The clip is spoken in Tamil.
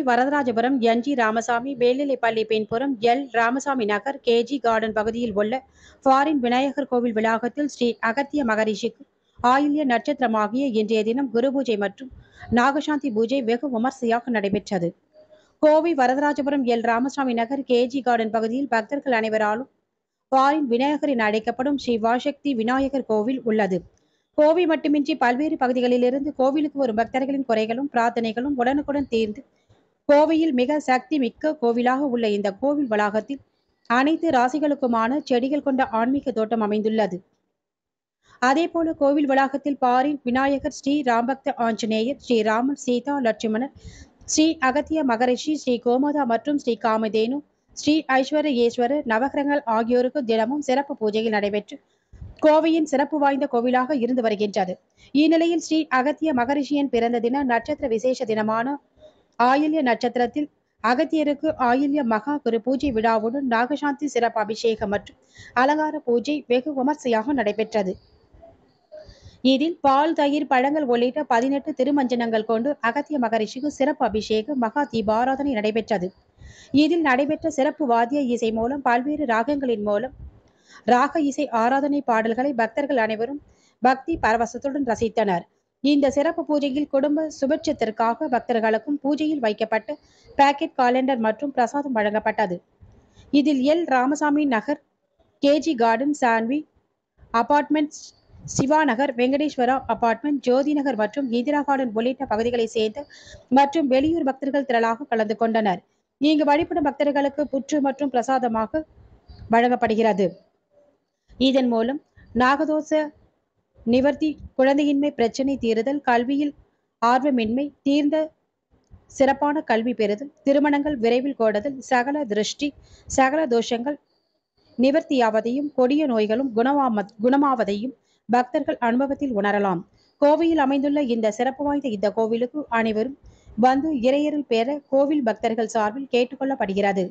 வரதராஜபுரம் என்.ஜி. ராமசாமி மேல்நிலைப்பள்ளி பின்புறம் எல். ராமசாமி நகர் கே.ஜி. கார்டன் பகுதியில் உள்ள ஃபாரின் விநாயகர் கோவில் வளாகத்தில் ஸ்ரீ அகத்திய மகரிஷிக்கு ஆயில்ய நட்சத்திரமாகிய இன்றைய தினம் குரு பூஜை மற்றும் நாகசாந்தி பூஜை வெகு விமர்சையாக நடைபெற்றது. கோவை வரதராஜபுரம் எல். ராமசாமி நகர் கே.ஜி. கார்டன் பகுதியில் பக்தர்கள் அனைவராலும் ஃபாரின் விநாயகர் என அழைக்கப்படும் ஸ்ரீ வாசக்தி விநாயகர் கோவில் உள்ளது. கோவை மட்டுமின்றி பல்வேறு பகுதிகளிலிருந்து கோவிலுக்கு வரும் பக்தர்களின் குறைகளும் பிரார்த்தனைகளும் உடனுக்குடன் தீர்ந்து கோவையில் மிக சக்தி மிக்க கோவிலாக உள்ள இந்த கோவில் வளாகத்தில் அனைத்து ராசிகளுக்குமான செடிகள் கொண்ட ஆன்மீக தோட்டம் அமைந்துள்ளது. அதேபோல கோவில் வளாகத்தில் பாரின் விநாயகர், ஸ்ரீ ராம்பக்த ஆஞ்சநேயர், ஸ்ரீ ராமர், சீதா லட்சுமணர், ஸ்ரீ அகத்திய மகரிஷி, ஸ்ரீ கோமதா மற்றும் ஸ்ரீ காமதேனு, ஸ்ரீ ஐஸ்வர்யேஸ்வரர் நவகிரகங்கள் ஆகியோருக்கு தினமும் சிறப்பு பூஜைகள் நடைபெற்று கோவையின் சிறப்பு வாய்ந்த கோவிலாக இருந்து வருகின்றது. இந்நிலையில் ஸ்ரீ அகத்திய மகரிஷியின் பிறந்த தின நட்சத்திர விசேஷ தினமான ஆயில்ய நட்சத்திரத்தில் அகத்தியருக்கு ஆயில்ய மகா குரு பூஜை விழாவுடன் நாகசாந்தி சிறப்பு அபிஷேகம் மற்றும் அலங்கார பூஜை வெகு விமர்சையாக நடைபெற்றது. இதில் பால், தயிர், பழங்கள் உள்ளிட்ட 18 திருமஞ்சனங்கள் கொண்டு அகத்திய மகரிஷிக்கு சிறப்பு அபிஷேகம், மகா தீபாராதனை நடைபெற்றது. இதில் நடைபெற்ற சிறப்பு வாத்திய இசை மூலம் பல்வேறு ராகங்களின் மூலம் ராக இசை ஆராதனை பாடல்களை பக்தர்கள் அனைவரும் பக்தி பரவசத்துடன் ரசித்தனர். இந்த சிறப்பு பூஜையில் குடும்ப சுபட்சத்திற்காக பக்தர்களுக்கும் பூஜையில் வைக்கப்பட்ட பாக்கெட் காலண்டர் மற்றும் பிரசாதம் வழங்கப்பட்டது. இதில் எல். ராமசாமி நகர் கே.ஜி. கார்டன், சான்வி அபார்ட்மெண்ட், சிவா நகர், வெங்கடேஸ்வரா அபார்ட்மெண்ட், ஜோதி நகர் மற்றும் இந்திரா கார்டன் உள்ளிட்ட பகுதிகளை சேர்ந்த மற்றும் வெளியூர் பக்தர்கள் திரளாக கலந்து கொண்டனர். இங்கு வழிபடும் பக்தர்களுக்கு புற்று மற்றும் பிரசாதமாக வழங்கப்படுகிறது. இதன் மூலம் நாகதோஷ நிவர்த்தி, குழந்தையின்மை பிரச்சனை தீருதல், கல்வியில் ஆர்வமின்மை தீர்ந்த சிறப்பான கல்வி பெறுதல், திருமணங்கள் விரைவில் கோடுதல், சகல திருஷ்டி, சகல தோஷங்கள் நிவர்த்தியாவதையும் கொடிய நோய்களும் குணமாவதையும் பக்தர்கள் அனுபவத்தில் உணரலாம். கோவையில் அமைந்துள்ள இந்த சிறப்பு வாய்ந்த இந்த கோவிலுக்கு அனைவரும் வந்து இறையருள் பெற கோவில் பக்தர்கள் சார்பில் கேட்டுக்கொள்ளப்படுகிறது.